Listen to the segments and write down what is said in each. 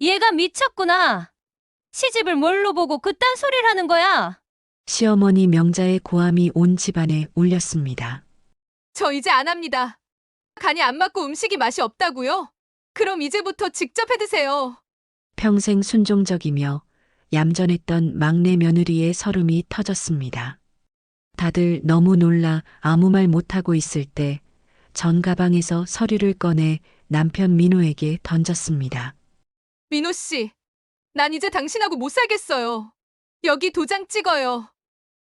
얘가 미쳤구나. 시집을 뭘로 보고 그딴 소리를 하는 거야? 시어머니 명자의 고함이 온 집안에 울렸습니다. 저 이제 안 합니다. 간이 안 맞고 음식이 맛이 없다고요? 그럼 이제부터 직접 해 드세요. 평생 순종적이며 얌전했던 막내 며느리의 설움이 터졌습니다. 다들 너무 놀라 아무 말 못하고 있을 때 전 가방에서 서류를 꺼내 남편 민호에게 던졌습니다. 민호 씨, 난 이제 당신하고 못 살겠어요. 여기 도장 찍어요.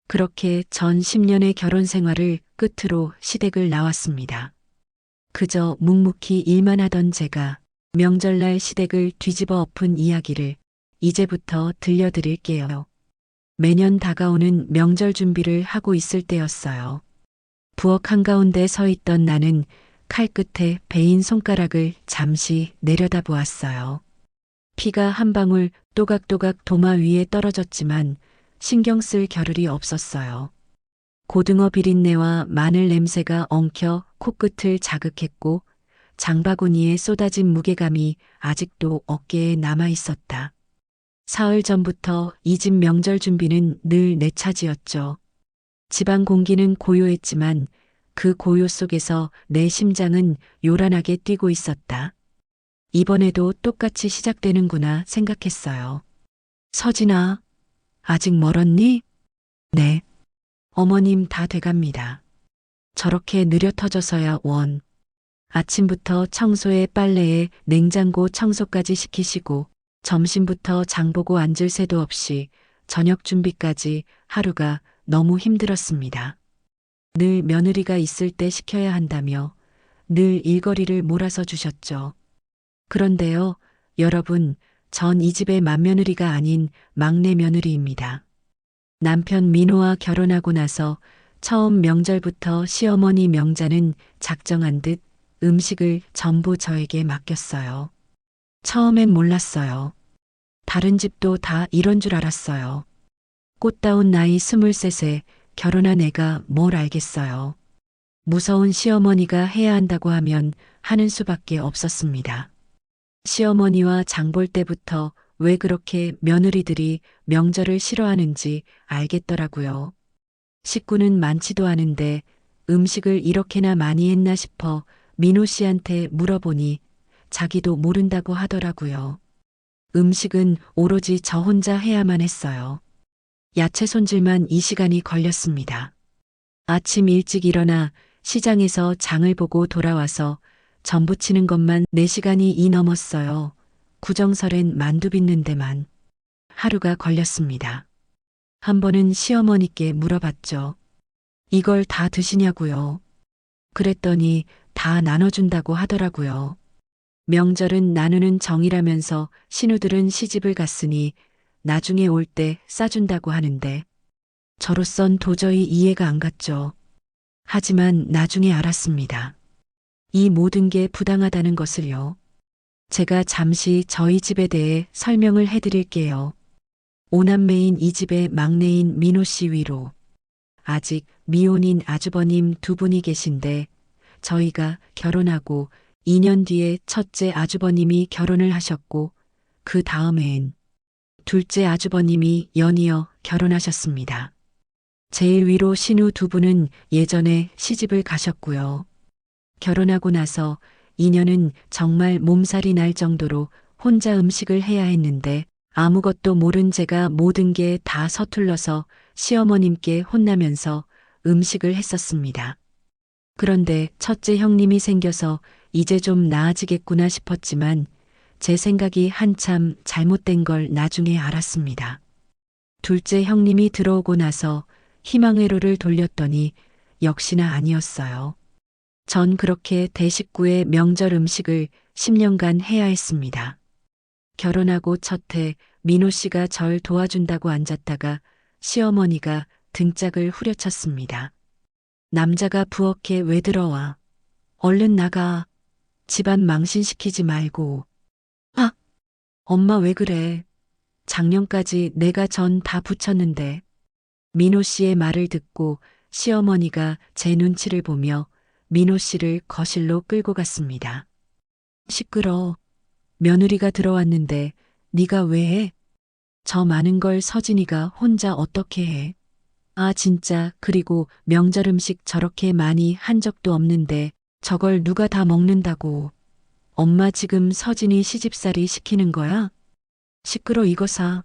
그렇게 전 10년의 결혼 생활을 끝으로 시댁을 나왔습니다. 그저 묵묵히 일만 하던 제가 명절날 시댁을 뒤집어 엎은 이야기를 이제부터 들려드릴게요. 매년 다가오는 명절 준비를 하고 있을 때였어요. 부엌 한가운데 서 있던 나는 칼 끝에 베인 손가락을 잠시 내려다보았어요. 피가 한 방울 또각또각 도마 위에 떨어졌지만 신경 쓸 겨를이 없었어요. 고등어 비린내와 마늘 냄새가 엉켜 코끝을 자극했고 장바구니에 쏟아진 무게감이 아직도 어깨에 남아 있었다. 사흘 전부터 이 집 명절 준비는 늘 내 차지였죠. 집안 공기는 고요했지만 그 고요 속에서 내 심장은 요란하게 뛰고 있었다. 이번에도 똑같이 시작되는구나 생각했어요. 서진아, 아직 멀었니? 네. 어머님 다 돼갑니다. 저렇게 느려 터져서야 원. 아침부터 청소에 빨래에 냉장고 청소까지 시키시고 점심부터 장보고 앉을 새도 없이 저녁 준비까지 하루가 너무 힘들었습니다. 늘 며느리가 있을 때 시켜야 한다며 늘 일거리를 몰아서 주셨죠. 그런데요, 여러분, 전 이 집의 맏며느리가 아닌 막내 며느리입니다. 남편 민호와 결혼하고 나서 처음 명절부터 시어머니 명자는 작정한 듯 음식을 전부 저에게 맡겼어요. 처음엔 몰랐어요. 다른 집도 다 이런 줄 알았어요. 꽃다운 나이 23에 결혼한 애가 뭘 알겠어요. 무서운 시어머니가 해야 한다고 하면 하는 수밖에 없었습니다. 시어머니와 장볼 때부터 왜 그렇게 며느리들이 명절을 싫어하는지 알겠더라고요. 식구는 많지도 않은데 음식을 이렇게나 많이 했나 싶어 민호 씨한테 물어보니 자기도 모른다고 하더라고요. 음식은 오로지 저 혼자 해야만 했어요. 야채 손질만 이 시간이 걸렸습니다. 아침 일찍 일어나 시장에서 장을 보고 돌아와서 전부 치는 것만 4시간이 이 넘었어요. 구정설엔 만두 빚는 데만. 하루가 걸렸습니다. 한 번은 시어머니께 물어봤죠. 이걸 다 드시냐고요. 그랬더니 다 나눠준다고 하더라고요. 명절은 나누는 정이라면서 신우들은 시집을 갔으니 나중에 올 때 싸준다고 하는데 저로선 도저히 이해가 안 갔죠. 하지만 나중에 알았습니다. 이 모든 게 부당하다는 것을요. 제가 잠시 저희 집에 대해 설명을 해드릴게요. 오남매인 이 집의 막내인 민호 씨 위로 아직 미혼인 아주버님 2분이 계신데 저희가 결혼하고 2년 뒤에 첫째 아주버님이 결혼을 하셨고 그 다음해엔 둘째 아주버님이 연이어 결혼하셨습니다. 제일 위로 신우 2분은 예전에 시집을 가셨고요. 결혼하고 나서 2년은 정말 몸살이 날 정도로 혼자 음식을 해야 했는데 아무것도 모른 제가 모든 게 다 서툴러서 시어머님께 혼나면서 음식을 했었습니다. 그런데 첫째 형님이 생겨서 이제 좀 나아지겠구나 싶었지만 제 생각이 한참 잘못된 걸 나중에 알았습니다. 둘째 형님이 들어오고 나서 희망회로를 돌렸더니 역시나 아니었어요. 전 그렇게 대식구의 명절 음식을 10년간 해야 했습니다. 결혼하고 첫해 민호 씨가 절 도와준다고 앉았다가 시어머니가 등짝을 후려쳤습니다. 남자가 부엌에 왜 들어와? 얼른 나가. 집안 망신시키지 말고. 아, 엄마 왜 그래? 작년까지 내가 전 다 붙였는데. 민호 씨의 말을 듣고 시어머니가 제 눈치를 보며 민호 씨를 거실로 끌고 갔습니다. 시끄러. 며느리가 들어왔는데 네가 왜 해? 저 많은 걸 서진이가 혼자 어떻게 해? 아, 진짜. 그리고 명절 음식 저렇게 많이 한 적도 없는데 저걸 누가 다 먹는다고. 엄마 지금 서진이 시집살이 시키는 거야? 시끄러 이거 사.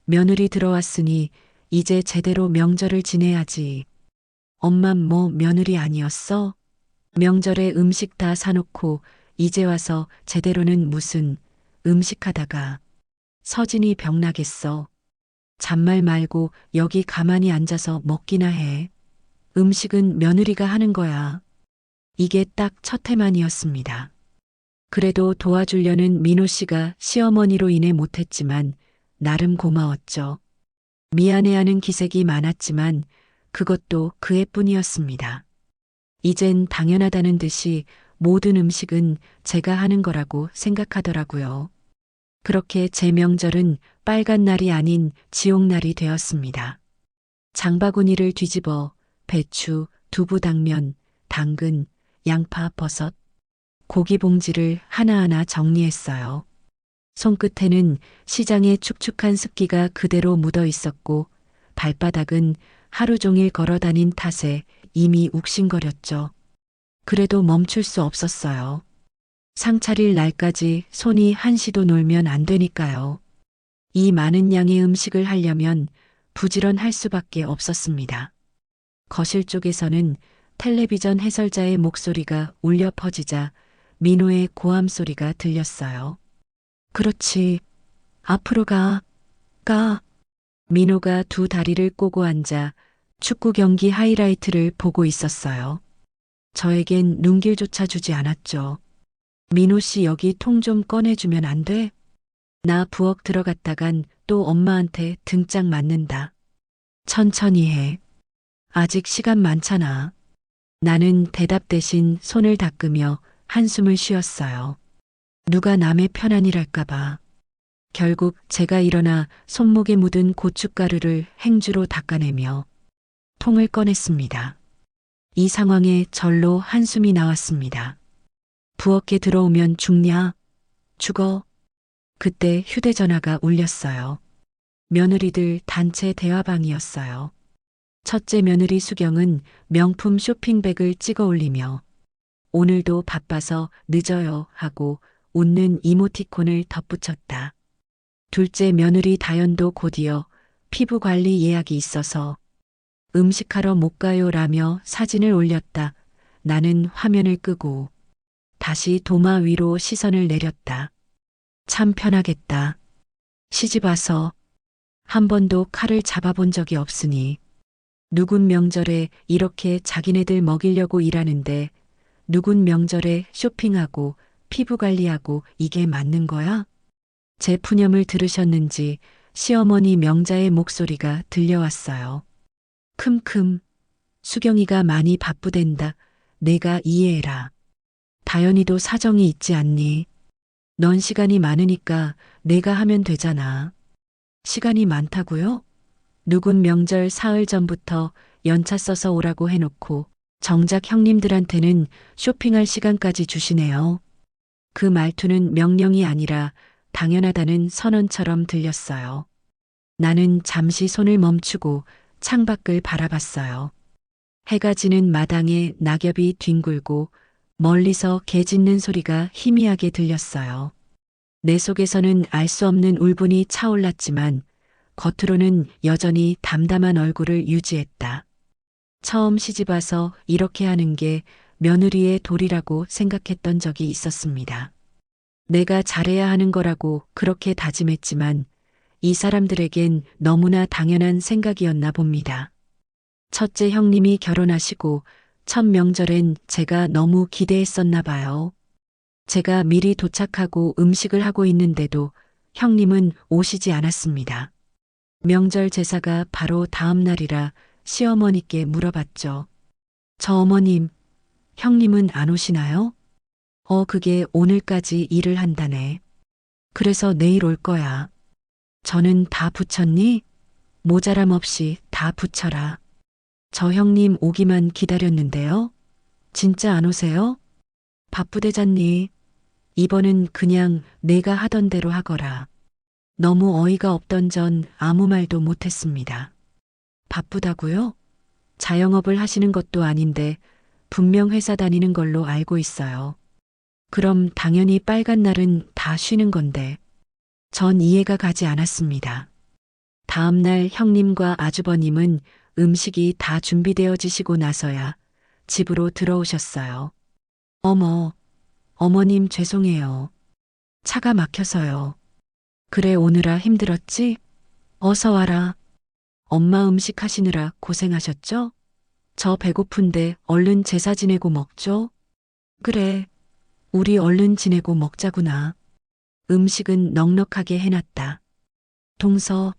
며느리 들어왔으니 이제 제대로 명절을 지내야지. 엄만 뭐 며느리 아니었어? 명절에 음식 다 사놓고 이제 와서 제대로는 무슨 음식 하다가 서진이 병나겠어. 잔말 말고 여기 가만히 앉아서 먹기나 해. 음식은 며느리가 하는 거야. 이게 딱 첫 해만이었습니다. 그래도 도와주려는 민호 씨가 시어머니로 인해 못했지만 나름 고마웠죠. 미안해하는 기색이 많았지만 그것도 그 해뿐이었습니다. 이젠 당연하다는 듯이 모든 음식은 제가 하는 거라고 생각하더라고요. 그렇게 제 명절은 빨간 날이 아닌 지옥날이 되었습니다. 장바구니를 뒤집어 배추, 두부, 당면, 당근, 양파, 버섯, 고기 봉지를 하나하나 정리했어요. 손끝에는 시장의 축축한 습기가 그대로 묻어 있었고 발바닥은 하루 종일 걸어 다닌 탓에 이미 욱신거렸죠. 그래도 멈출 수 없었어요. 상 차릴 날까지 손이 한시도 놀면 안 되니까요. 이 많은 양의 음식을 하려면 부지런할 수밖에 없었습니다. 거실 쪽에서는 텔레비전 해설자의 목소리가 울려 퍼지자 민호의 고함 소리가 들렸어요. 그렇지. 앞으로 가. 민호가 두 다리를 꼬고 앉아 축구 경기 하이라이트를 보고 있었어요. 저에겐 눈길조차 주지 않았죠. 민호 씨 여기 통 좀 꺼내주면 안 돼? 나 부엌 들어갔다간 또 엄마한테 등짝 맞는다. 천천히 해. 아직 시간 많잖아. 나는 대답 대신 손을 닦으며 한숨을 쉬었어요. 누가 남의 편안이랄까봐. 결국 제가 일어나 손목에 묻은 고춧가루를 행주로 닦아내며 통을 꺼냈습니다. 이 상황에 절로 한숨이 나왔습니다. 부엌에 들어오면 죽냐? 죽어. 그때 휴대전화가 울렸어요. 며느리들 단체 대화방이었어요. 첫째 며느리 수경은 명품 쇼핑백을 찍어 올리며 오늘도 바빠서 늦어요 하고 웃는 이모티콘을 덧붙였다. 둘째 며느리 다연도 곧이어 피부관리 예약이 있어서 음식하러 못 가요 라며 사진을 올렸다. 나는 화면을 끄고 다시 도마 위로 시선을 내렸다. 참 편하겠다. 시집 와서 한 번도 칼을 잡아본 적이 없으니 누군 명절에 이렇게 자기네들 먹이려고 일하는데 누군 명절에 쇼핑하고 피부관리하고 이게 맞는 거야? 제 푸념을 들으셨는지 시어머니 명자의 목소리가 들려왔어요. 큼큼, 수경이가 많이 바쁘댄다. 내가 이해해라. 다연이도 사정이 있지 않니? 넌 시간이 많으니까 내가 하면 되잖아. 시간이 많다고요? 누군 명절 사흘 전부터 연차 써서 오라고 해놓고 정작 형님들한테는 쇼핑할 시간까지 주시네요. 그 말투는 명령이 아니라 당연하다는 선언처럼 들렸어요. 나는 잠시 손을 멈추고 창밖을 바라봤어요. 해가 지는 마당에 낙엽이 뒹굴고 멀리서 개 짖는 소리가 희미하게 들렸어요. 내 속에서는 알 수 없는 울분이 차올랐지만 겉으로는 여전히 담담한 얼굴을 유지했다. 처음 시집 와서 이렇게 하는 게 며느리의 도리라고 생각했던 적이 있었습니다. 내가 잘해야 하는 거라고 그렇게 다짐했지만 이 사람들에겐 너무나 당연한 생각이었나 봅니다. 첫째 형님이 결혼하시고 첫 명절엔 제가 너무 기대했었나 봐요. 제가 미리 도착하고 음식을 하고 있는데도 형님은 오시지 않았습니다. 명절 제사가 바로 다음 날이라 시어머니께 물어봤죠. 저 어머님, 형님은 안 오시나요? 그게 오늘까지 일을 한다네. 그래서 내일 올 거야. 저는 다 붙였니? 모자람 없이 다 붙여라. 저 형님 오기만 기다렸는데요. 진짜 안 오세요? 바쁘대잖니. 이번은 그냥 내가 하던 대로 하거라. 너무 어이가 없던 전 아무 말도 못했습니다. 바쁘다고요? 자영업을 하시는 것도 아닌데 분명 회사 다니는 걸로 알고 있어요. 그럼 당연히 빨간 날은 다 쉬는 건데. 전 이해가 가지 않았습니다. 다음 날 형님과 아주버님은 음식이 다 준비되어지시고 나서야 집으로 들어오셨어요. 어머, 어머님 죄송해요. 차가 막혀서요. 그래 오느라 힘들었지? 어서 와라. 엄마 음식 하시느라 고생하셨죠? 저 배고픈데 얼른 제사 지내고 먹죠? 그래, 우리 얼른 지내고 먹자구나. 음식은 넉넉하게 해놨다. 동서,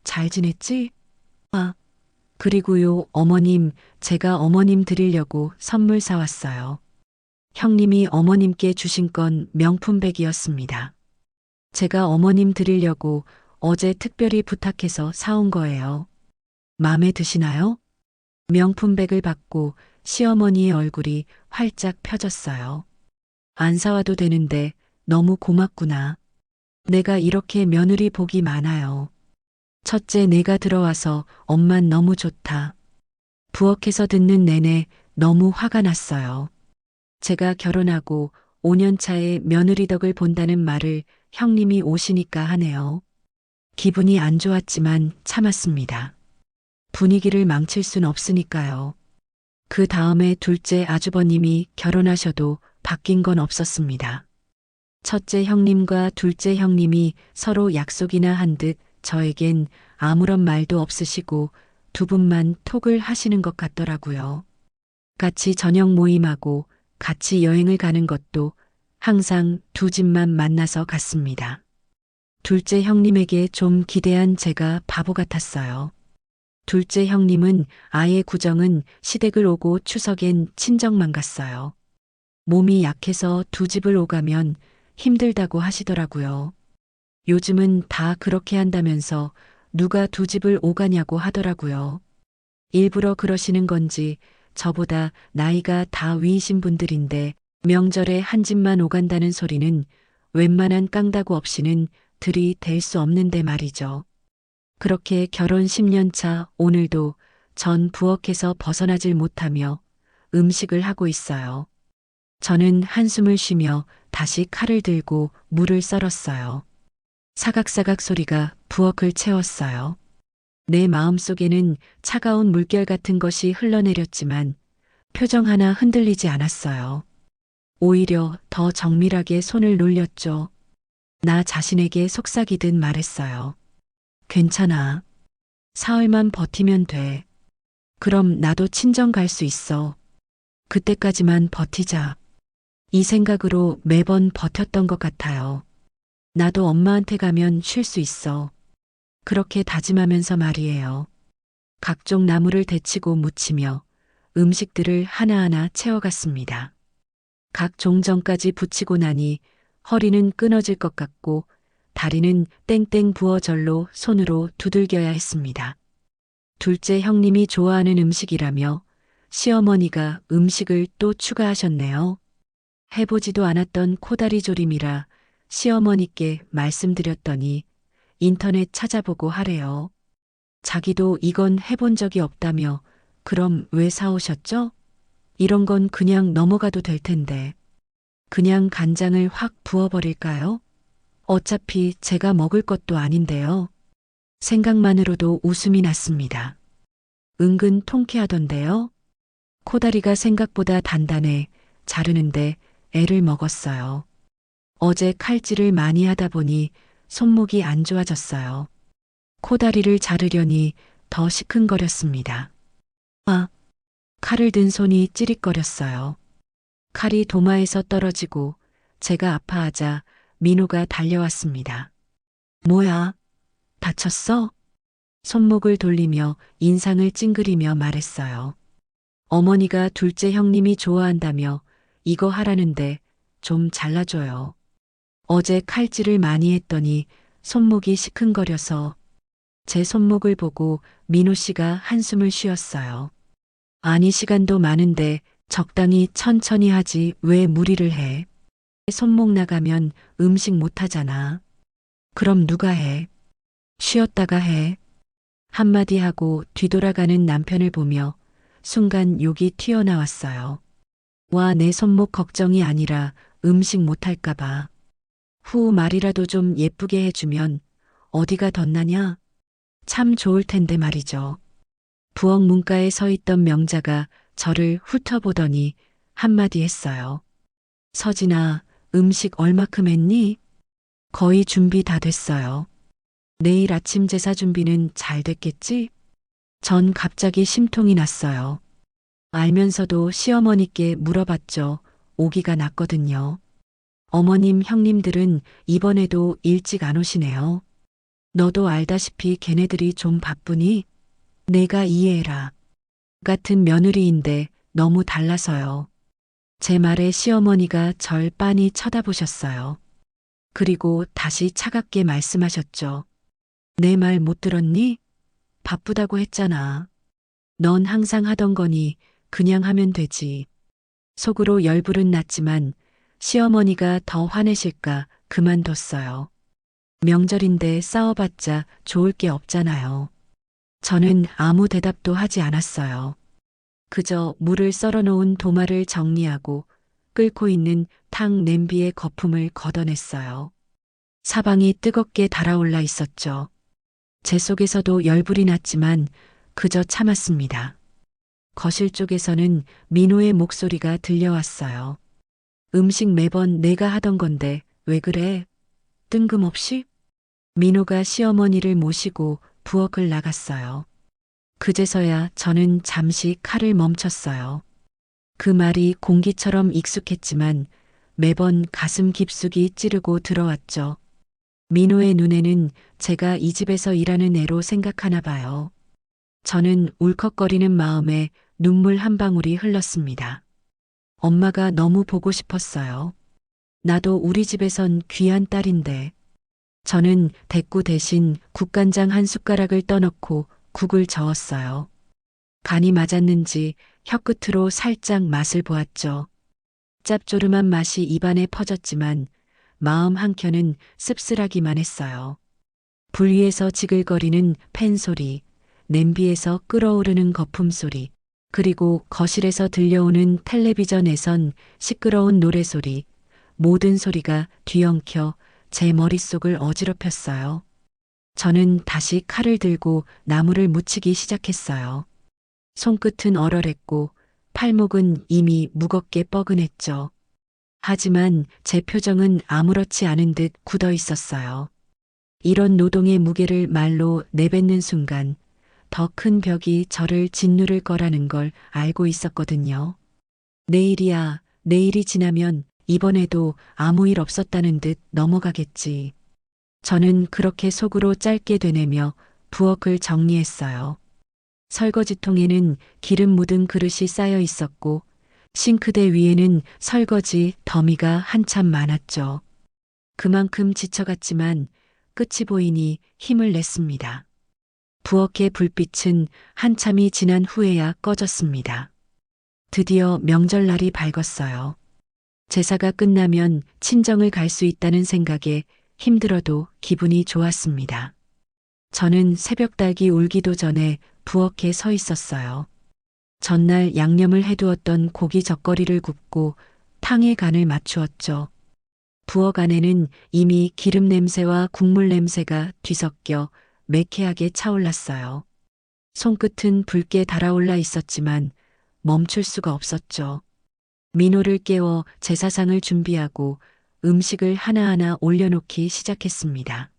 잘 지냈지? 아, 그리고요, 어머님, 제가 어머님 드리려고 선물 사왔어요. 형님이 어머님께 주신 건 명품백이었습니다. 제가 어머님 드리려고 어제 특별히 부탁해서 사온 거예요. 마음에 드시나요? 명품백을 받고 시어머니의 얼굴이 활짝 펴졌어요. 안 사와도 되는데 너무 고맙구나. 내가 이렇게 며느리 복이 많아요. 첫째 내가 들어와서 엄만 너무 좋다. 부엌에서 듣는 내내 너무 화가 났어요. 제가 결혼하고 5년 차에 며느리 덕을 본다는 말을 형님이 오시니까 하네요. 기분이 안 좋았지만 참았습니다. 분위기를 망칠 순 없으니까요. 그 다음에 둘째 아주버님이 결혼하셔도 바뀐 건 없었습니다. 첫째 형님과 둘째 형님이 서로 약속이나 한 듯 저에겐 아무런 말도 없으시고 두 분만 톡을 하시는 것 같더라고요. 같이 저녁 모임하고 같이 여행을 가는 것도 항상 두 집만 만나서 갔습니다. 둘째 형님에게 좀 기대한 제가 바보 같았어요. 둘째 형님은 아예 구정은 시댁을 오고 추석엔 친정만 갔어요. 몸이 약해서 두 집을 오가면 힘들다고 하시더라고요. 요즘은 다 그렇게 한다면서 누가 두 집을 오가냐고 하더라고요. 일부러 그러시는 건지 저보다 나이가 다 위이신 분들인데 명절에 한 집만 오간다는 소리는 웬만한 깡다구 없이는 들이댈 수 없는데 말이죠. 그렇게 결혼 10년 차 오늘도 전 부엌에서 벗어나질 못하며 음식을 하고 있어요. 저는 한숨을 쉬며 다시 칼을 들고 물을 썰었어요. 사각사각 소리가 부엌을 채웠어요. 내 마음속에는 차가운 물결 같은 것이 흘러내렸지만 표정 하나 흔들리지 않았어요. 오히려 더 정밀하게 손을 놀렸죠. 나 자신에게 속삭이듯 말했어요. 괜찮아. 사흘만 버티면 돼. 그럼 나도 친정 갈 수 있어. 그때까지만 버티자. 이 생각으로 매번 버텼던 것 같아요. 나도 엄마한테 가면 쉴 수 있어. 그렇게 다짐하면서 말이에요. 각종 나물을 데치고 무치며 음식들을 하나하나 채워갔습니다. 각 종전까지 붙이고 나니 허리는 끊어질 것 같고 다리는 땡땡 부어 절로 손으로 두들겨야 했습니다. 둘째 형님이 좋아하는 음식이라며 시어머니가 음식을 또 추가하셨네요. 해보지도 않았던 코다리 조림이라 시어머니께 말씀드렸더니 인터넷 찾아보고 하래요. 자기도 이건 해본 적이 없다며 그럼 왜 사오셨죠? 이런 건 그냥 넘어가도 될 텐데. 그냥 간장을 확 부어버릴까요? 어차피 제가 먹을 것도 아닌데요. 생각만으로도 웃음이 났습니다. 은근 통쾌하던데요. 코다리가 생각보다 단단해 자르는데 애를 먹었어요. 어제 칼질을 많이 하다 보니 손목이 안 좋아졌어요. 코다리를 자르려니 더 시큰거렸습니다. 아, 칼을 든 손이 찌릿거렸어요. 칼이 도마에서 떨어지고 제가 아파하자 민호가 달려왔습니다. 뭐야? 다쳤어? 손목을 돌리며 인상을 찡그리며 말했어요. 어머니가 둘째 형님이 좋아한다며 이거 하라는데 좀 잘라줘요. 어제 칼질을 많이 했더니 손목이 시큰거려서 제 손목을 보고 민호 씨가 한숨을 쉬었어요. 아니 시간도 많은데 적당히 천천히 하지 왜 무리를 해. 손목 나가면 음식 못 하잖아. 그럼 누가 해? 쉬었다가 해. 한마디 하고 뒤돌아가는 남편을 보며 순간 욕이 튀어나왔어요. 와, 내 손목 걱정이 아니라 음식 못할까봐. 후 말이라도 좀 예쁘게 해주면 어디가 덧나냐? 참 좋을 텐데 말이죠. 부엌 문가에 서 있던 명자가 저를 훑어보더니 한마디 했어요. 서진아, 음식 얼마큼 했니? 거의 준비 다 됐어요. 내일 아침 제사 준비는 잘 됐겠지? 전 갑자기 심통이 났어요. 알면서도 시어머니께 물어봤죠. 오기가 났거든요. 어머님, 형님들은 이번에도 일찍 안 오시네요. 너도 알다시피 걔네들이 좀 바쁘니? 내가 이해해라. 같은 며느리인데 너무 달라서요. 제 말에 시어머니가 절 빤히 쳐다보셨어요. 그리고 다시 차갑게 말씀하셨죠. 내 말 못 들었니? 바쁘다고 했잖아. 넌 항상 하던 거니 그냥 하면 되지. 속으로 열불은 났지만 시어머니가 더 화내실까 그만뒀어요. 명절인데 싸워봤자 좋을 게 없잖아요. 저는 아무 대답도 하지 않았어요. 그저 물을 썰어놓은 도마를 정리하고 끓고 있는 탕 냄비의 거품을 걷어냈어요. 사방이 뜨겁게 달아올라 있었죠. 제 속에서도 열불이 났지만 그저 참았습니다. 거실 쪽에서는 민호의 목소리가 들려왔어요. 음식 매번 내가 하던 건데 왜 그래? 뜬금없이? 민호가 시어머니를 모시고 부엌을 나갔어요. 그제서야 저는 잠시 칼을 멈췄어요. 그 말이 공기처럼 익숙했지만 매번 가슴 깊숙이 찌르고 들어왔죠. 민호의 눈에는 제가 이 집에서 일하는 애로 생각하나 봐요. 저는 울컥거리는 마음에 눈물 한 방울이 흘렀습니다. 엄마가 너무 보고 싶었어요. 나도 우리 집에선 귀한 딸인데. 저는 대꾸 대신 국간장 한 숟가락을 떠넣고 국을 저었어요. 간이 맞았는지 혀끝으로 살짝 맛을 보았죠. 짭조름한 맛이 입안에 퍼졌지만 마음 한켠은 씁쓸하기만 했어요. 불 위에서 지글거리는 팬 소리, 냄비에서 끓어오르는 거품 소리, 그리고 거실에서 들려오는 텔레비전에선 시끄러운 노래소리, 모든 소리가 뒤엉켜 제 머릿속을 어지럽혔어요. 저는 다시 칼을 들고 나무를 묻히기 시작했어요. 손끝은 얼얼했고 팔목은 이미 무겁게 뻐근했죠. 하지만 제 표정은 아무렇지 않은 듯 굳어 있었어요. 이런 노동의 무게를 말로 내뱉는 순간 더 큰 벽이 저를 짓누를 거라는 걸 알고 있었거든요. 내일이야, 내일이 지나면 이번에도 아무 일 없었다는 듯 넘어가겠지. 저는 그렇게 속으로 짧게 되뇌며 부엌을 정리했어요. 설거지통에는 기름 묻은 그릇이 쌓여 있었고 싱크대 위에는 설거지 더미가 한참 많았죠. 그만큼 지쳐갔지만 끝이 보이니 힘을 냈습니다. 부엌의 불빛은 한참이 지난 후에야 꺼졌습니다. 드디어 명절날이 밝았어요. 제사가 끝나면 친정을 갈 수 있다는 생각에 힘들어도 기분이 좋았습니다. 저는 새벽닭이 울기도 전에 부엌에 서 있었어요. 전날 양념을 해두었던 고기 젓거리를 굽고 탕의 간을 맞추었죠. 부엌 안에는 이미 기름 냄새와 국물 냄새가 뒤섞여 매캐하게 차올랐어요. 손끝은 붉게 달아올라 있었지만 멈출 수가 없었죠. 민호를 깨워 제사상을 준비하고 음식을 하나하나 올려놓기 시작했습니다.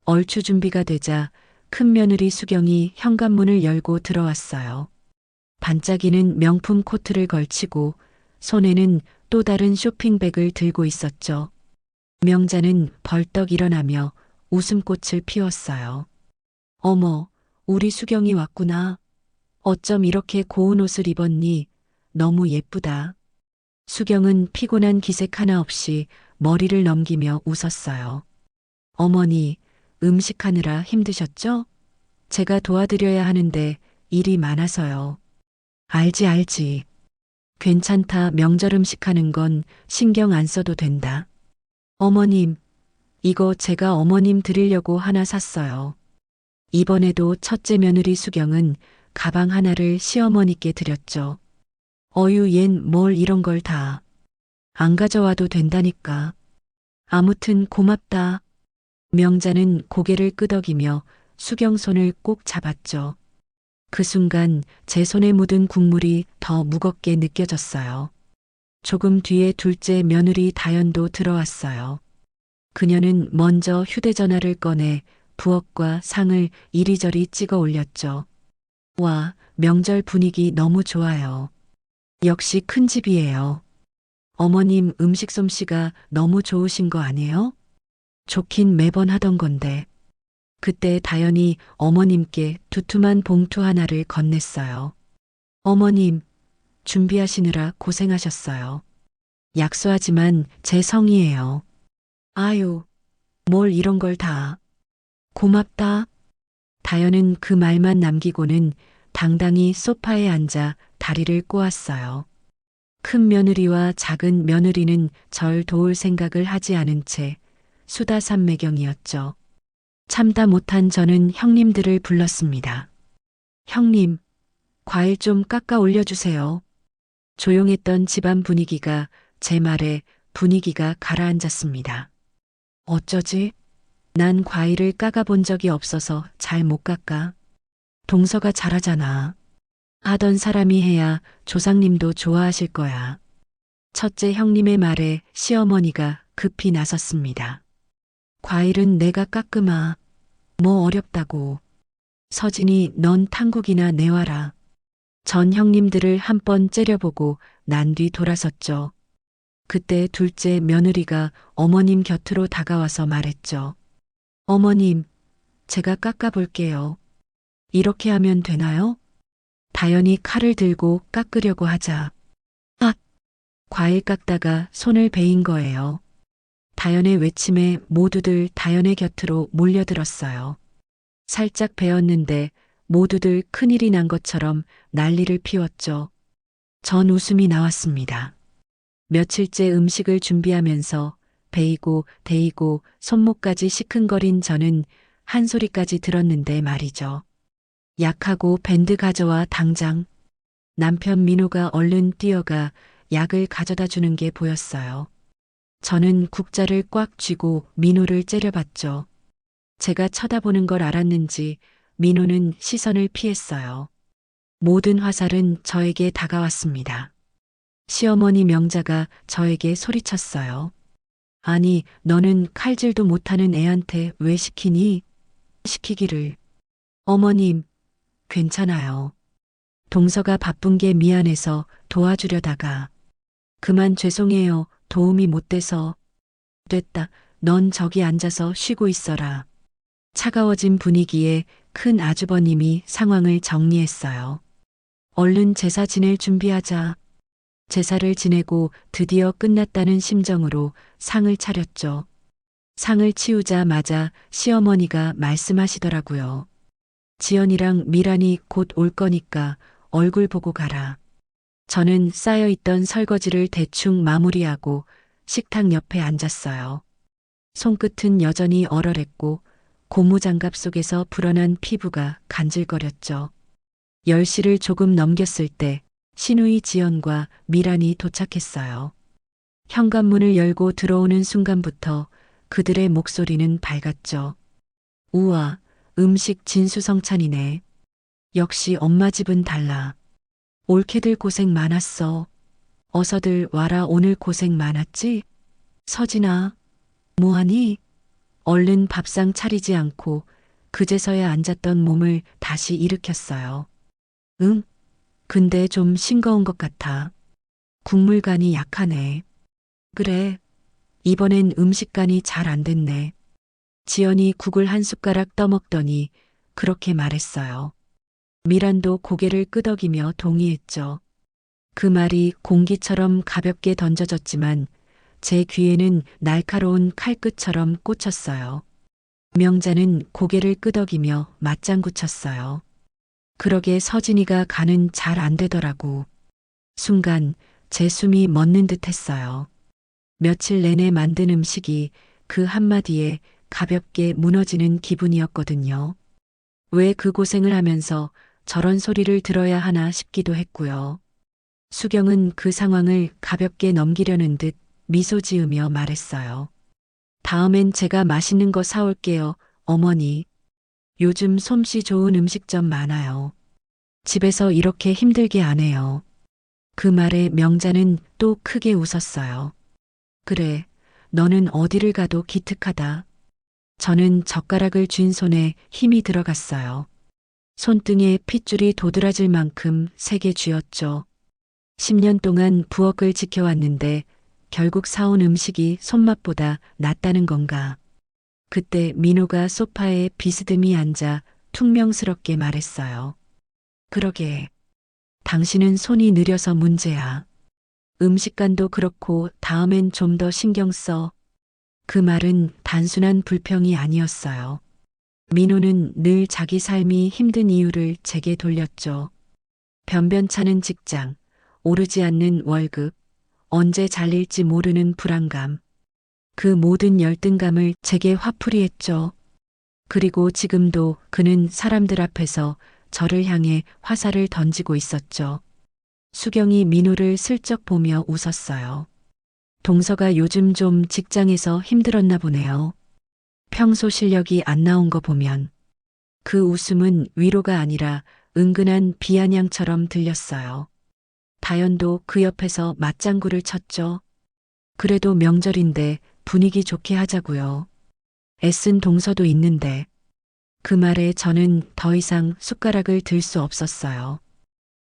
얼추 준비가 되자 큰 며느리 수경이 현관문을 열고 들어왔어요. 반짝이는 명품 코트를 걸치고 손에는 또 다른 쇼핑백을 들고 있었죠. 명자는 벌떡 일어나며 웃음꽃을 피웠어요. 어머, 우리 수경이 왔구나. 어쩜 이렇게 고운 옷을 입었니? 너무 예쁘다. 수경은 피곤한 기색 하나 없이 머리를 넘기며 웃었어요. 어머니, 음식하느라 힘드셨죠? 제가 도와드려야 하는데 일이 많아서요. 알지. 괜찮다. 명절 음식하는 건 신경 안 써도 된다. 어머님, 이거 제가 어머님 드리려고 하나 샀어요. 이번에도 첫째 며느리 수경은 가방 하나를 시어머니께 드렸죠. 어유 얜 뭘 이런 걸 다. 안 가져와도 된다니까. 아무튼 고맙다. 명자는 고개를 끄덕이며 수경 손을 꼭 잡았죠. 그 순간 제 손에 묻은 국물이 더 무겁게 느껴졌어요. 조금 뒤에 둘째 며느리 다연도 들어왔어요. 그녀는 먼저 휴대전화를 꺼내 부엌과 상을 이리저리 찍어 올렸죠. 와, 명절 분위기 너무 좋아요. 역시 큰 집이에요. 어머님 음식 솜씨가 너무 좋으신 거 아니에요? 좋긴 매번 하던 건데. 그때 다연이 어머님께 두툼한 봉투 하나를 건넸어요. 어머님, 준비하시느라 고생하셨어요. 약소하지만 제 성이에요. 아유, 뭘 이런 걸 다. 고맙다. 다연은 그 말만 남기고는 당당히 소파에 앉아 다리를 꼬았어요. 큰 며느리와 작은 며느리는 절 도울 생각을 하지 않은 채 수다산매경이었죠. 참다 못한 저는 형님들을 불렀습니다. 형님, 과일 좀 깎아 올려주세요. 조용했던 집안 분위기가 제 말에 분위기가 가라앉았습니다. 어쩌지? 난 과일을 깎아본 적이 없어서 잘 못 깎아. 동서가 잘하잖아. 하던 사람이 해야 조상님도 좋아하실 거야. 첫째 형님의 말에 시어머니가 급히 나섰습니다. 과일은 내가 깎으마. 뭐 어렵다고. 서진이 넌 탕국이나 내와라. 전 형님들을 한 번 째려보고 난 뒤 돌아섰죠. 그때 둘째 며느리가 어머님 곁으로 다가와서 말했죠. 어머님, 제가 깎아볼게요. 이렇게 하면 되나요? 다연이 칼을 들고 깎으려고 하자. 아! 과일 깎다가 손을 베인 거예요. 다연의 외침에 모두들 다연의 곁으로 몰려들었어요. 살짝 베었는데 모두들 큰일이 난 것처럼 난리를 피웠죠. 전 웃음이 나왔습니다. 며칠째 음식을 준비하면서 베이고 데이고 손목까지 시큰거린 저는 한 소리까지 들었는데 말이죠. 약하고 밴드 가져와 당장. 남편 민호가 얼른 뛰어가 약을 가져다 주는 게 보였어요. 저는 국자를 꽉 쥐고 민호를 째려봤죠. 제가 쳐다보는 걸 알았는지 민호는 시선을 피했어요. 모든 화살은 저에게 다가왔습니다. 시어머니 명자가 저에게 소리쳤어요. 아니, 너는 칼질도 못하는 애한테 왜 시키니? 시키기를. 어머님, 괜찮아요. 동서가 바쁜 게 미안해서 도와주려다가. 그만 죄송해요. 도움이 못 돼서. 됐다. 넌 저기 앉아서 쉬고 있어라. 차가워진 분위기에 큰 아주버님이 상황을 정리했어요. 얼른 제사 지낼 준비하자. 제사를 지내고 드디어 끝났다는 심정으로 상을 차렸죠. 상을 치우자마자 시어머니가 말씀하시더라고요. 지연이랑 미란이 곧 올 거니까 얼굴 보고 가라. 저는 쌓여있던 설거지를 대충 마무리하고 식탁 옆에 앉았어요. 손끝은 여전히 얼얼했고 고무장갑 속에서 불어난 피부가 간질거렸죠. 10시를 조금 넘겼을 때 신우이 지연과 미란이 도착했어요. 현관문을 열고 들어오는 순간부터 그들의 목소리는 밝았죠. 우와, 음식 진수성찬이네. 역시 엄마 집은 달라. 올케들 고생 많았어. 어서들 와라. 오늘 고생 많았지? 서진아, 뭐하니? 얼른 밥상 차리지 않고 그제서야 앉았던 몸을 다시 일으켰어요. 응? 근데 좀 싱거운 것 같아. 국물간이 약하네. 그래. 이번엔 음식간이 잘 안 됐네. 지연이 국을 한 숟가락 떠먹더니 그렇게 말했어요. 미란도 고개를 끄덕이며 동의했죠. 그 말이 공기처럼 가볍게 던져졌지만 제 귀에는 날카로운 칼끝처럼 꽂혔어요. 명자는 고개를 끄덕이며 맞장구 쳤어요. 그러게 서진이가 간은 잘 안 되더라고. 순간 제 숨이 멎는 듯 했어요. 며칠 내내 만든 음식이 그 한마디에 가볍게 무너지는 기분이었거든요. 왜 그 고생을 하면서 저런 소리를 들어야 하나 싶기도 했고요. 수경은 그 상황을 가볍게 넘기려는 듯 미소 지으며 말했어요. 다음엔 제가 맛있는 거 사올게요, 어머니. 요즘 솜씨 좋은 음식점 많아요. 집에서 이렇게 힘들게 안 해요. 그 말에 명자는 또 크게 웃었어요. 그래, 너는 어디를 가도 기특하다. 저는 젓가락을 쥔 손에 힘이 들어갔어요. 손등에 핏줄이 도드라질 만큼 세게 쥐었죠. 10년 동안 부엌을 지켜왔는데 결국 사온 음식이 손맛보다 낫다는 건가. 그때 민호가 소파에 비스듬히 앉아 퉁명스럽게 말했어요. 그러게. 당신은 손이 느려서 문제야. 음식간도 그렇고 다음엔 좀 더 신경 써. 그 말은 단순한 불평이 아니었어요. 민호는 늘 자기 삶이 힘든 이유를 제게 돌렸죠. 변변찮은 직장, 오르지 않는 월급, 언제 잘릴지 모르는 불안감. 그 모든 열등감을 제게 화풀이했죠. 그리고 지금도 그는 사람들 앞에서 저를 향해 화살을 던지고 있었죠. 수경이 민호를 슬쩍 보며 웃었어요. 동서가 요즘 좀 직장에서 힘들었나 보네요. 평소 실력이 안 나온 거 보면. 그 웃음은 위로가 아니라 은근한 비아냥처럼 들렸어요. 다연도 그 옆에서 맞장구를 쳤죠. 그래도 명절인데 분위기 좋게 하자고요. 애쓴 동서도 있는데. 그 말에 저는 더 이상 숟가락을 들 수 없었어요.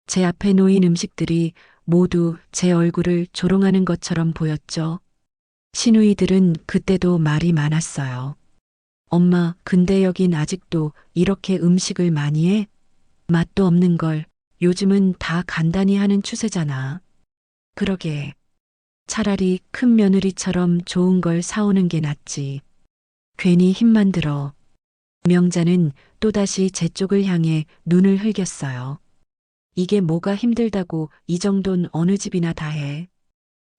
제 앞에 놓인 음식들이 모두 제 얼굴을 조롱하는 것처럼 보였죠. 시누이들은 그때도 말이 많았어요. 엄마, 근데 여긴 아직도 이렇게 음식을 많이 해? 맛도 없는 걸 요즘은 다 간단히 하는 추세잖아. 그러게. 차라리 큰 며느리처럼 좋은 걸 사오는 게 낫지. 괜히 힘만 들어. 명자는 또다시 제 쪽을 향해 눈을 흘겼어요. 이게 뭐가 힘들다고 이 정도는 어느 집이나 다 해.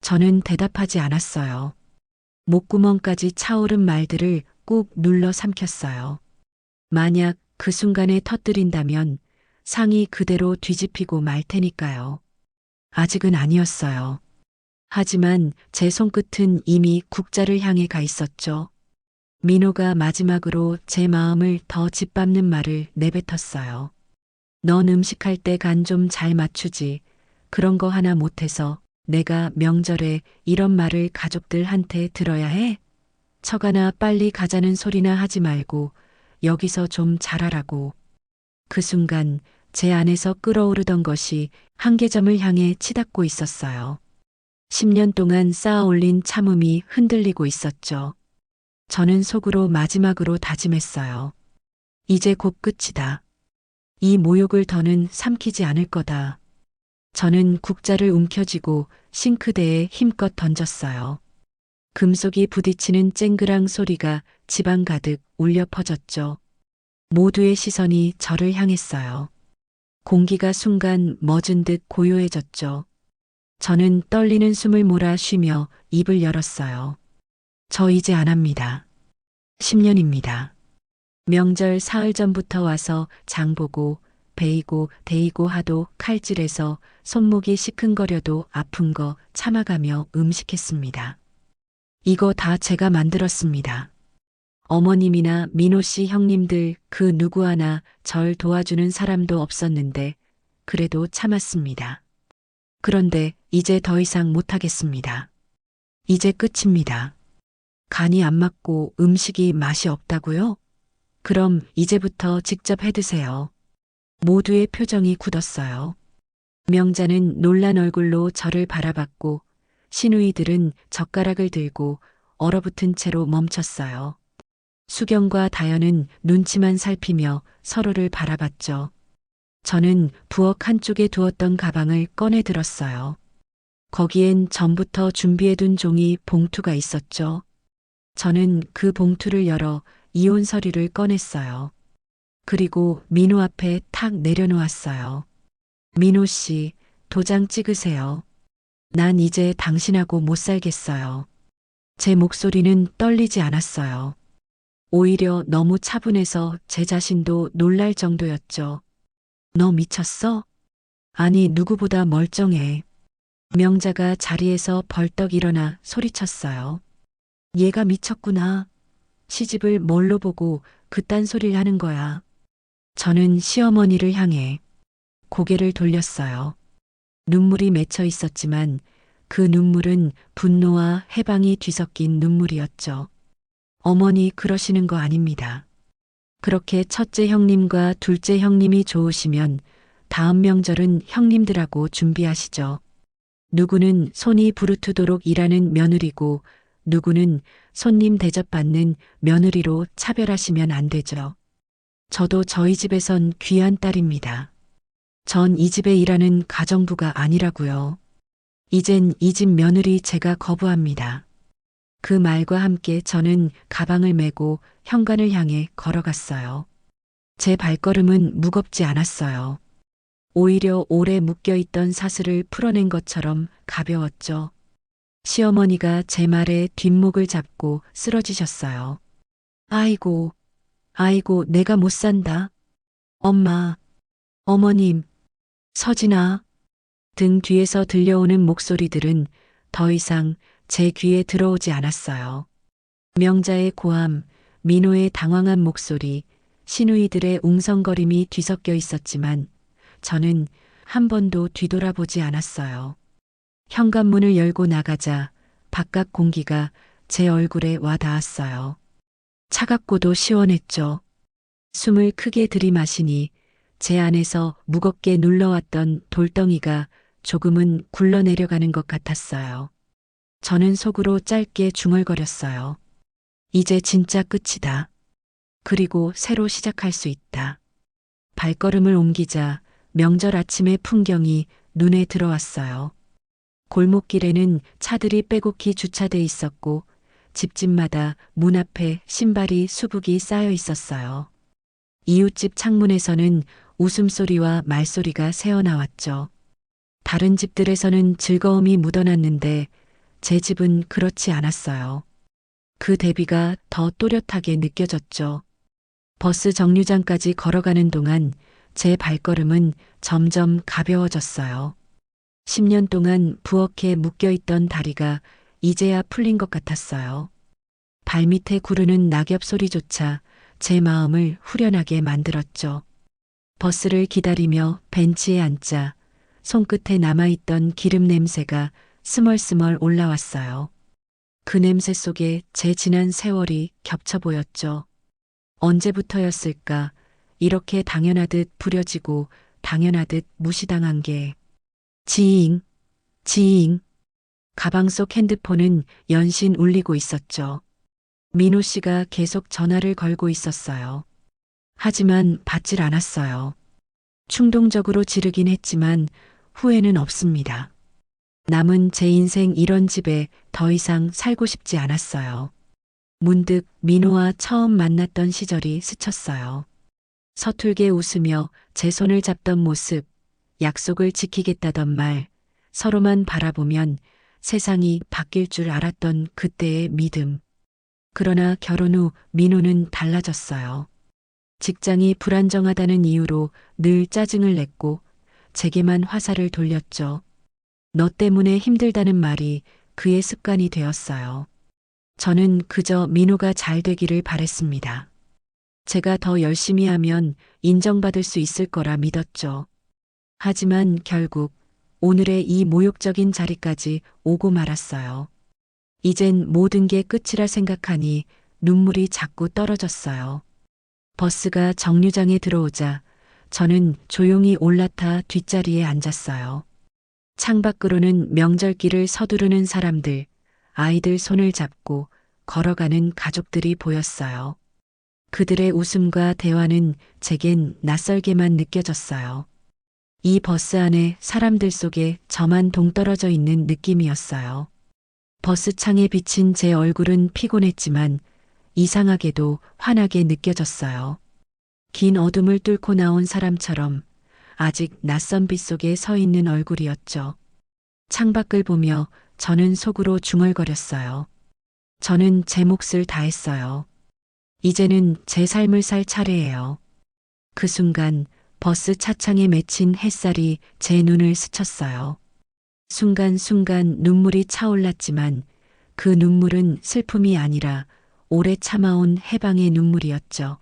저는 대답하지 않았어요. 목구멍까지 차오른 말들을 꾹 눌러 삼켰어요. 만약 그 순간에 터뜨린다면 상이 그대로 뒤집히고 말 테니까요. 아직은 아니었어요. 하지만 제 손끝은 이미 국자를 향해 가 있었죠. 민호가 마지막으로 제 마음을 더 짓밟는 말을 내뱉었어요. 넌 음식할 때 간 좀 잘 맞추지. 그런 거 하나 못해서 내가 명절에 이런 말을 가족들한테 들어야 해? 처가나 빨리 가자는 소리나 하지 말고 여기서 좀 잘하라고. 그 순간 제 안에서 끓어오르던 것이 한계점을 향해 치닫고 있었어요. 10년 동안 쌓아 올린 참음이 흔들리고 있었죠. 저는 속으로 마지막으로 다짐했어요. 이제 곧 끝이다. 이 모욕을 더는 삼키지 않을 거다. 저는 국자를 움켜쥐고 싱크대에 힘껏 던졌어요. 금속이 부딪히는 쨍그랑 소리가 집안 가득 울려 퍼졌죠. 모두의 시선이 저를 향했어요. 공기가 순간 멎은 듯 고요해졌죠. 저는 떨리는 숨을 몰아 쉬며 입을 열었어요. 저 이제 안 합니다. 10년입니다. 명절 사흘 전부터 와서 장보고 베이고 데이고 하도 칼질해서 손목이 시큰거려도 아픈 거 참아가며 음식했습니다. 이거 다 제가 만들었습니다. 어머님이나 민호 씨 형님들 그 누구 하나 절 도와주는 사람도 없었는데 그래도 참았습니다. 그런데 이제 더 이상 못하겠습니다. 이제 끝입니다. 간이 안 맞고 음식이 맛이 없다고요? 그럼 이제부터 직접 해 드세요. 모두의 표정이 굳었어요. 명자는 놀란 얼굴로 저를 바라봤고 시누이들은 젓가락을 들고 얼어붙은 채로 멈췄어요. 수경과 다연은 눈치만 살피며 서로를 바라봤죠. 저는 부엌 한쪽에 두었던 가방을 꺼내 들었어요. 거기엔 전부터 준비해둔 종이 봉투가 있었죠. 저는 그 봉투를 열어 이혼 서류를 꺼냈어요. 그리고 민호 앞에 탁 내려놓았어요. 민호 씨, 도장 찍으세요. 난 이제 당신하고 못 살겠어요. 제 목소리는 떨리지 않았어요. 오히려 너무 차분해서 제 자신도 놀랄 정도였죠. 너 미쳤어? 아니, 누구보다 멀쩡해. 명자가 자리에서 벌떡 일어나 소리쳤어요. 얘가 미쳤구나. 시집을 뭘로 보고 그딴 소리를 하는 거야. 저는 시어머니를 향해 고개를 돌렸어요. 눈물이 맺혀 있었지만 그 눈물은 분노와 해방이 뒤섞인 눈물이었죠. 어머니 그러시는 거 아닙니다. 그렇게 첫째 형님과 둘째 형님이 좋으시면 다음 명절은 형님들하고 준비하시죠. 누구는 손이 부르트도록 일하는 며느리고 누구는 손님 대접받는 며느리로 차별하시면 안 되죠. 저도 저희 집에선 귀한 딸입니다. 전 이 집에 일하는 가정부가 아니라고요. 이젠 이 집 며느리 제가 거부합니다. 그 말과 함께 저는 가방을 메고 현관을 향해 걸어갔어요. 제 발걸음은 무겁지 않았어요. 오히려 오래 묶여있던 사슬을 풀어낸 것처럼 가벼웠죠. 시어머니가 제 말에 뒷목을 잡고 쓰러지셨어요. 아이고, 아이고, 내가 못 산다. 엄마, 어머님, 서진아. 등 뒤에서 들려오는 목소리들은 더 이상 제 귀에 들어오지 않았어요. 명자의 고함, 민호의 당황한 목소리, 시누이들의 웅성거림이 뒤섞여 있었지만 저는 한 번도 뒤돌아보지 않았어요. 현관문을 열고 나가자 바깥 공기가 제 얼굴에 와 닿았어요. 차갑고도 시원했죠. 숨을 크게 들이마시니 제 안에서 무겁게 눌러왔던 돌덩이가 조금은 굴러내려가는 것 같았어요. 저는 속으로 짧게 중얼거렸어요. 이제 진짜 끝이다. 그리고 새로 시작할 수 있다. 발걸음을 옮기자 명절 아침의 풍경이 눈에 들어왔어요. 골목길에는 차들이 빼곡히 주차돼 있었고 집집마다 문 앞에 신발이 수북이 쌓여 있었어요. 이웃집 창문에서는 웃음소리와 말소리가 새어나왔죠. 다른 집들에서는 즐거움이 묻어났는데 제 집은 그렇지 않았어요. 그 대비가 더 또렷하게 느껴졌죠. 버스 정류장까지 걸어가는 동안 제 발걸음은 점점 가벼워졌어요. 10년 동안 부엌에 묶여있던 다리가 이제야 풀린 것 같았어요. 발밑에 구르는 낙엽 소리조차 제 마음을 후련하게 만들었죠. 버스를 기다리며 벤치에 앉자 손끝에 남아있던 기름 냄새가 스멀스멀 올라왔어요. 그 냄새 속에 제 지난 세월이 겹쳐 보였죠. 언제부터였을까 이렇게 당연하듯 부려지고 당연하듯 무시당한 게. 지잉, 지잉. 가방 속 핸드폰은 연신 울리고 있었죠. 민호 씨가 계속 전화를 걸고 있었어요. 하지만 받질 않았어요. 충동적으로 지르긴 했지만 후회는 없습니다. 남은 제 인생 이런 집에 더 이상 살고 싶지 않았어요. 문득 민호와 처음 만났던 시절이 스쳤어요. 서툴게 웃으며 제 손을 잡던 모습, 약속을 지키겠다던 말, 서로만 바라보면 세상이 바뀔 줄 알았던 그때의 믿음. 그러나 결혼 후 민호는 달라졌어요. 직장이 불안정하다는 이유로 늘 짜증을 냈고 제게만 화살을 돌렸죠. 너 때문에 힘들다는 말이 그의 습관이 되었어요. 저는 그저 민호가 잘 되기를 바랬습니다. 제가 더 열심히 하면 인정받을 수 있을 거라 믿었죠. 하지만 결국 오늘의 이 모욕적인 자리까지 오고 말았어요. 이젠 모든 게 끝이라 생각하니 눈물이 자꾸 떨어졌어요. 버스가 정류장에 들어오자 저는 조용히 올라타 뒷자리에 앉았어요. 창밖으로는 명절길을 서두르는 사람들, 아이들 손을 잡고 걸어가는 가족들이 보였어요. 그들의 웃음과 대화는 제겐 낯설게만 느껴졌어요. 이 버스 안에 사람들 속에 저만 동떨어져 있는 느낌이었어요. 버스 창에 비친 제 얼굴은 피곤했지만 이상하게도 환하게 느껴졌어요. 긴 어둠을 뚫고 나온 사람처럼 아직 낯선 빛 속에 서 있는 얼굴이었죠. 창밖을 보며 저는 속으로 중얼거렸어요. 저는 제 몫을 다했어요. 이제는 제 삶을 살 차례예요. 그 순간 버스 차창에 맺힌 햇살이 제 눈을 스쳤어요. 순간순간 눈물이 차올랐지만 그 눈물은 슬픔이 아니라 오래 참아온 해방의 눈물이었죠.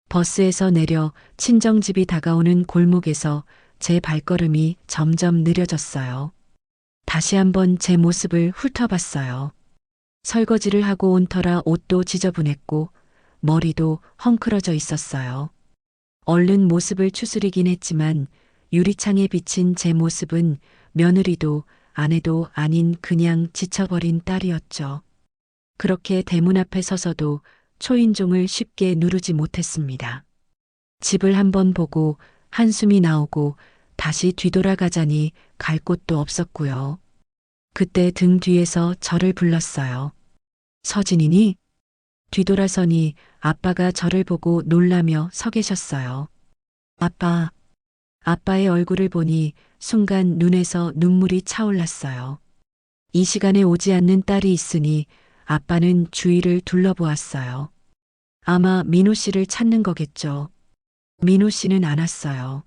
버스에서 내려 친정집이 다가오는 골목에서 제 발걸음이 점점 느려졌어요. 다시 한번 제 모습을 훑어봤어요. 설거지를 하고 온 터라 옷도 지저분했고 머리도 헝클어져 있었어요. 얼른 모습을 추스리긴 했지만 유리창에 비친 제 모습은 며느리도 아내도 아닌 그냥 지쳐버린 딸이었죠. 그렇게 대문 앞에 서서도 초인종을 쉽게 누르지 못했습니다. 집을 한번 보고 한숨이 나오고 다시 뒤돌아가자니 갈 곳도 없었고요. 그때 등 뒤에서 저를 불렀어요. 서진이니? 뒤돌아서니 아빠가 저를 보고 놀라며 서 계셨어요. 아빠. 아빠의 얼굴을 보니 순간 눈에서 눈물이 차올랐어요. 이 시간에 오지 않는 딸이 있으니 아빠는 주위를 둘러보았어요. 아마 민호 씨를 찾는 거겠죠. 민호 씨는 안 왔어요.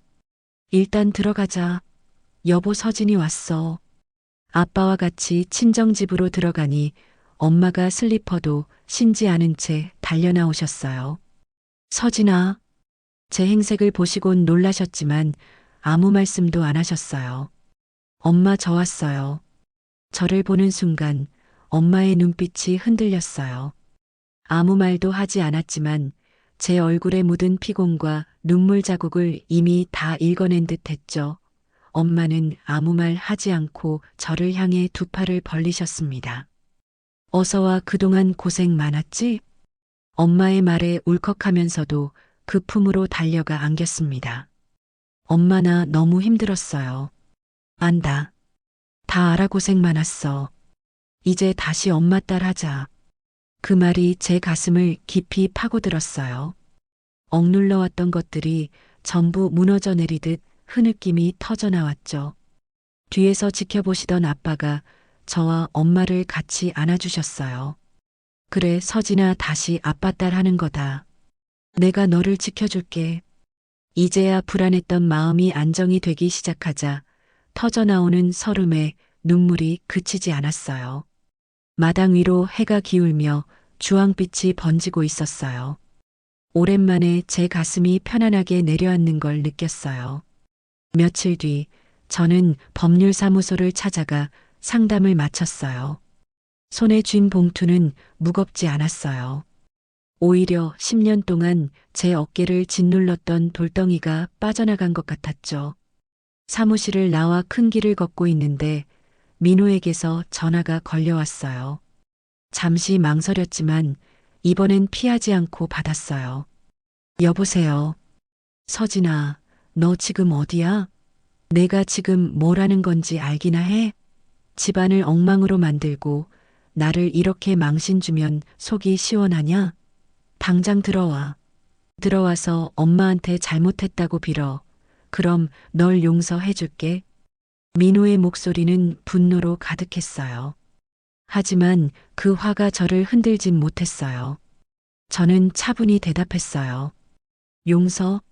일단 들어가자. 여보 서진이 왔어. 아빠와 같이 친정집으로 들어가니 엄마가 슬리퍼도 신지 않은 채 달려나오셨어요. 서진아. 제 행색을 보시곤 놀라셨지만 아무 말씀도 안 하셨어요. 엄마 저 왔어요. 저를 보는 순간 엄마의 눈빛이 흔들렸어요. 아무 말도 하지 않았지만 제 얼굴에 묻은 피곤과 눈물 자국을 이미 다 읽어낸 듯 했죠. 엄마는 아무 말 하지 않고 저를 향해 두 팔을 벌리셨습니다. 어서와 그동안 고생 많았지? 엄마의 말에 울컥하면서도 그 품으로 달려가 안겼습니다. 엄마 나 너무 힘들었어요. 안다. 다 알아 고생 많았어. 이제 다시 엄마 딸 하자. 그 말이 제 가슴을 깊이 파고들었어요. 억눌러 왔던 것들이 전부 무너져 내리듯 흐느낌이 터져 나왔죠. 뒤에서 지켜보시던 아빠가 저와 엄마를 같이 안아주셨어요. 그래 서진아 다시 아빠 딸 하는 거다. 내가 너를 지켜줄게. 이제야 불안했던 마음이 안정이 되기 시작하자 터져나오는 설움에 눈물이 그치지 않았어요. 마당 위로 해가 기울며 주황빛이 번지고 있었어요. 오랜만에 제 가슴이 편안하게 내려앉는 걸 느꼈어요. 며칠 뒤 저는 법률사무소를 찾아가 상담을 마쳤어요. 손에 쥔 봉투는 무겁지 않았어요. 오히려 10년 동안 제 어깨를 짓눌렀던 돌덩이가 빠져나간 것 같았죠. 사무실을 나와 큰 길을 걷고 있는데 민호에게서 전화가 걸려왔어요. 잠시 망설였지만 이번엔 피하지 않고 받았어요. 여보세요. 서진아, 너 지금 어디야? 내가 지금 뭘 하는 건지 알기나 해? 집안을 엉망으로 만들고 나를 이렇게 망신 주면 속이 시원하냐? 당장 들어와. 들어와서 엄마한테 잘못했다고 빌어. 그럼 널 용서해줄게. 민호의 목소리는 분노로 가득했어요. 하지만 그 화가 저를 흔들진 못했어요. 저는 차분히 대답했어요. 용서?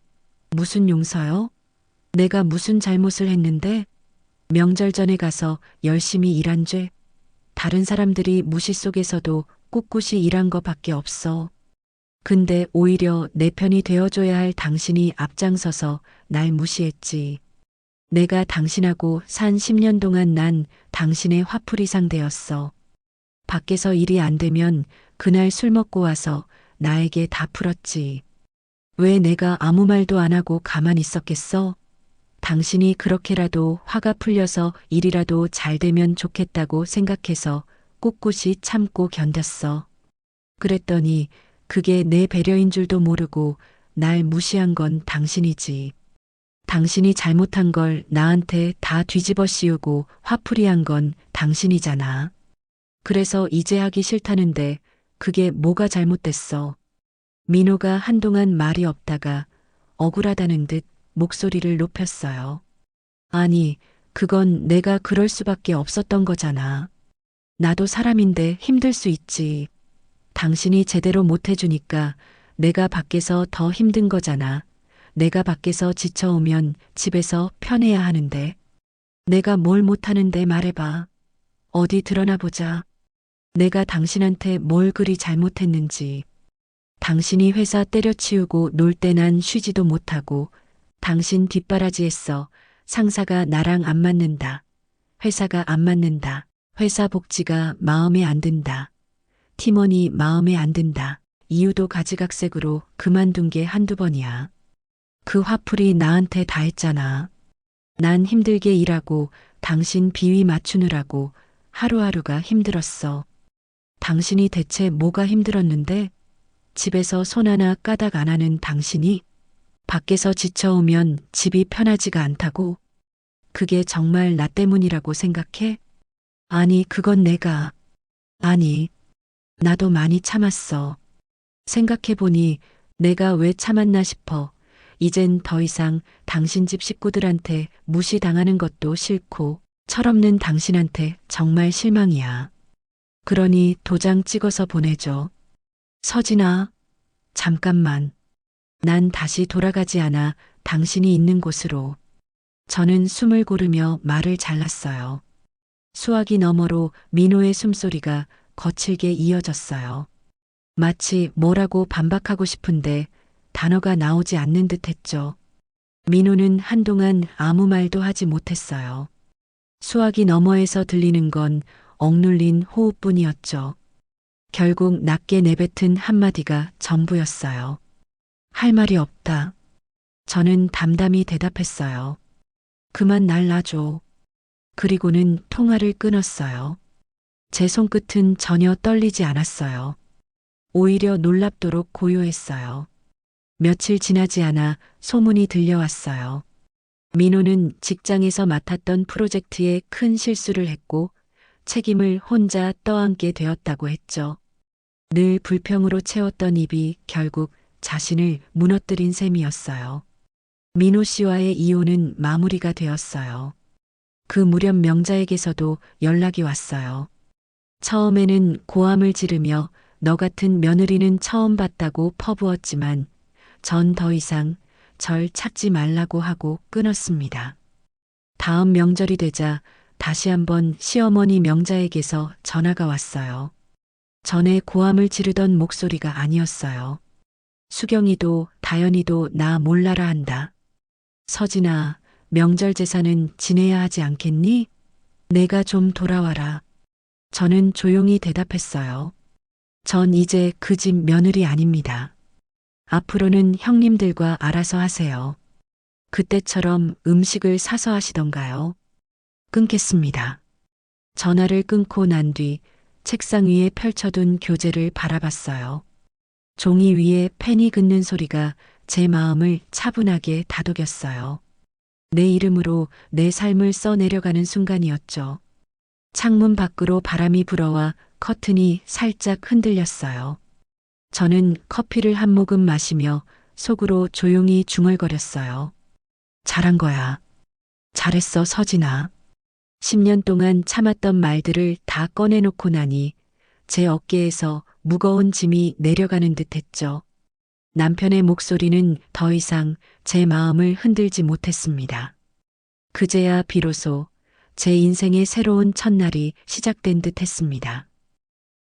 무슨 용서요? 내가 무슨 잘못을 했는데? 명절 전에 가서 열심히 일한 죄? 다른 사람들이 무시 속에서도 꿋꿋이 일한 거밖에 없어. 근데 오히려 내 편이 되어줘야 할 당신이 앞장서서 날 무시했지. 내가 당신하고 산 10년 동안 난 당신의 화풀이 상대였어. 밖에서 일이 안 되면 그날 술 먹고 와서 나에게 다 풀었지. 왜 내가 아무 말도 안 하고 가만히 있었겠어? 당신이 그렇게라도 화가 풀려서 일이라도 잘 되면 좋겠다고 생각해서 꿋꿋이 참고 견뎠어. 그랬더니 그게 내 배려인 줄도 모르고 날 무시한 건 당신이지. 당신이 잘못한 걸 나한테 다 뒤집어 씌우고 화풀이한 건 당신이잖아. 그래서 이제 하기 싫다는데 그게 뭐가 잘못됐어. 민호가 한동안 말이 없다가 억울하다는 듯 목소리를 높였어요. 아니, 그건 내가 그럴 수밖에 없었던 거잖아. 나도 사람인데 힘들 수 있지. 당신이 제대로 못 해주니까 내가 밖에서 더 힘든 거잖아. 내가 밖에서 지쳐오면 집에서 편해야 하는데. 내가 뭘 못하는데 말해봐. 어디 드러나 보자. 내가 당신한테 뭘 그리 잘못했는지. 당신이 회사 때려치우고 놀 때 난 쉬지도 못하고 당신 뒷바라지했어. 상사가 나랑 안 맞는다. 회사가 안 맞는다. 회사 복지가 마음에 안 든다. 팀원이 마음에 안 든다. 이유도 가지각색으로 그만둔 게 한두 번이야. 그 화풀이 나한테 다 했잖아. 난 힘들게 일하고 당신 비위 맞추느라고 하루하루가 힘들었어. 당신이 대체 뭐가 힘들었는데? 집에서 손 하나 까닥 안 하는 당신이 밖에서 지쳐오면 집이 편하지가 않다고? 그게 정말 나 때문이라고 생각해? 아니, 그건 내가. 아니, 나도 많이 참았어. 생각해보니 내가 왜 참았나 싶어. 이젠 더 이상 당신 집 식구들한테 무시당하는 것도 싫고 철없는 당신한테 정말 실망이야. 그러니 도장 찍어서 보내줘. 서진아, 잠깐만. 난 다시 돌아가지 않아. 당신이 있는 곳으로. 저는 숨을 고르며 말을 잘랐어요. 수화기 너머로 민호의 숨소리가 거칠게 이어졌어요. 마치 뭐라고 반박하고 싶은데 단어가 나오지 않는 듯 했죠. 민호는 한동안 아무 말도 하지 못했어요. 수화기 너머에서 들리는 건 억눌린 호흡뿐이었죠. 결국 낮게 내뱉은 한마디가 전부였어요. 할 말이 없다. 저는 담담히 대답했어요. 그만 날 놔줘. 그리고는 통화를 끊었어요. 제 손끝은 전혀 떨리지 않았어요. 오히려 놀랍도록 고요했어요. 며칠 지나지 않아 소문이 들려왔어요. 민호는 직장에서 맡았던 프로젝트에 큰 실수를 했고 책임을 혼자 떠안게 되었다고 했죠. 늘 불평으로 채웠던 입이 결국 자신을 무너뜨린 셈이었어요. 민호 씨와의 이혼은 마무리가 되었어요. 그 무렵 명자에게서도 연락이 왔어요. 처음에는 고함을 지르며 너 같은 며느리는 처음 봤다고 퍼부었지만 전 더 이상 절 찾지 말라고 하고 끊었습니다. 다음 명절이 되자 다시 한번 시어머니 명자에게서 전화가 왔어요. 전에 고함을 지르던 목소리가 아니었어요. 수경이도 다연이도 나 몰라라 한다. 서진아, 명절 제사는 지내야 하지 않겠니? 내가 좀 돌아와라. 저는 조용히 대답했어요. 전 이제 그 집 며느리 아닙니다. 앞으로는 형님들과 알아서 하세요. 그때처럼 음식을 사서 하시던가요? 끊겠습니다. 전화를 끊고 난 뒤 책상 위에 펼쳐둔 교재를 바라봤어요. 종이 위에 펜이 긋는 소리가 제 마음을 차분하게 다독였어요. 내 이름으로 내 삶을 써내려가는 순간이었죠. 창문 밖으로 바람이 불어와 커튼이 살짝 흔들렸어요. 저는 커피를 한 모금 마시며 속으로 조용히 중얼거렸어요. 잘한 거야. 잘했어, 서진아. 10년 동안 참았던 말들을 다 꺼내놓고 나니 제 어깨에서 무거운 짐이 내려가는 듯 했죠. 남편의 목소리는 더 이상 제 마음을 흔들지 못했습니다. 그제야 비로소 제 인생의 새로운 첫날이 시작된 듯 했습니다.